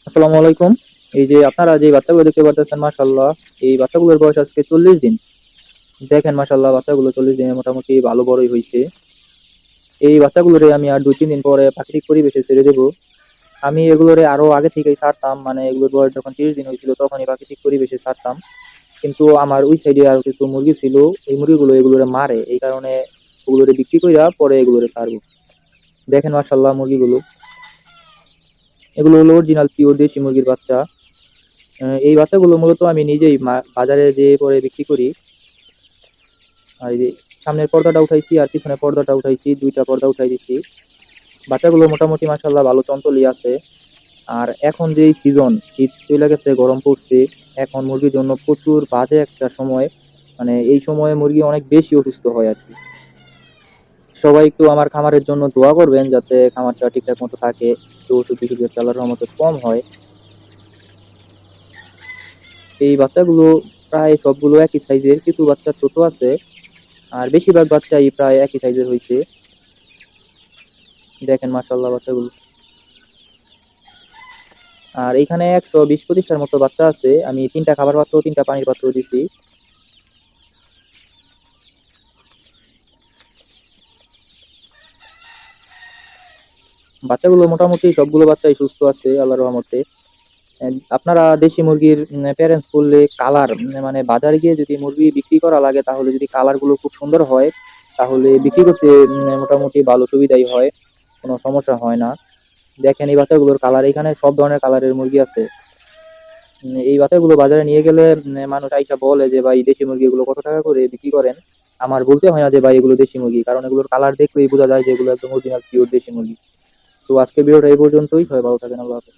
আসসালামু আলাইকুম। এই যে আপনারা যে বাচ্চাগুলো দেখতে পারতেছেন, মাশাআল্লাহ, এই বাচ্চাগুলোর বয়স আজকে 40 দিন। দেখেন, মাশাআল্লাহ, বাচ্চাগুলো 40 দিনে মোটামুটি ভালো বড়ই হয়েছে। এই বাচ্চাগুলোরে আমি আর 2-3 দিন পরে প্রাকৃতিক পরিবেশে ছেড়ে দেবো। আমি এগুলোরে আরো আগে থেকেই ছাড়তাম, মানে এগুলোর বয়স যখন 30 দিন হয়েছিল তখনই প্রাকৃতিক পরিবেশে ছাড়তাম। কিন্তু আমার ওই সাইডে আরো কিছু মুরগি ছিল, এই মুরগিগুলো এগুলোরে মারে, এই কারণে ওগুলোরে বিক্রি কইরা পরে এগুলোরে ছাড়বো। দেখেন, মাশাআল্লাহ, মুরগিগুলো, এগুলো হলো অরিজিনাল পিওর দেশি মুরগির বাচ্চা। এই বাচ্চাগুলো মূলত আমি নিজেই বাজারে যেয়ে পরে বিক্রি করি। আর এই যে সামনের পর্দাটা উঠাইছি আর পিছনের পর্দাটা উঠাইছি, 2টা পর্দা উঠাই দিচ্ছি। বাচ্চাগুলো মোটামুটি মাশাআল্লাহ ভালো চঞ্চলই আছে। আর এখন যেই সিজন, শীত চলে গেছে, গরম পড়ছে, এখন মুরগির জন্য প্রচুর বাজে একটা সময়। মানে এই সময়ে মুরগি অনেক বেশি অসুস্থ হয় আর কি। সবাই একটু আমার খামারের জন্য দোয়া করবেন যাতে খামারটা ঠিকঠাক মতো থাকে, একটু ওষুধ টষুধ যাতে আল্লাহর রহমতে কম হয়। এই বাচ্চাগুলো প্রায় সবগুলো একই সাইজের, কিছু বাচ্চা ছোট আছে, আর বেশিরভাগ বাচ্চাই প্রায় একই সাইজের হয়েছে। দেখেন, মাশাআল্লাহ, বাচ্চাগুলো। আর এখানে 120-25টার মতো বাচ্চা আছে, আমি 3টা খাবার পাত্র, 3টা পানির পাত্র দিছি। বাচ্চাগুলো মোটামুটি সবগুলো বাচ্চাই সুস্থ আছে আল্লাহর রহমতে। আপনারা দেশি মুরগির প্যারেন্টস করলে কালার, মানে বাজারে গিয়ে যদি মুরগি বিক্রি করা লাগে তাহলে যদি কালার গুলো খুব সুন্দর হয় তাহলে বিক্রি করতে মোটামুটি ভালো সুবিধাই হয়, কোনো সমস্যা হয় না। দেখেন এই বাচ্চাগুলোর কালার, এখানে সব ধরনের কালারের মুরগি আছে। এই বাচ্চাগুলো বাজারে নিয়ে গেলে মানুষ আইসা বলে যে ভাই দেশি মুরগি এগুলো কত টাকা করে বিক্রি করেন। আমার বলতে হয় না যে ভাই এগুলো দেশি মুরগি, কারণ এগুলোর কালার দেখলেই বোঝা যায় যে এগুলো একদম অরিজিনাল পিওর দেশি মুরগি। তো আজকে ভিডিওটা এই পর্যন্তই, সবাই ভালো থাকেন, আল্লাহ হাফেজ।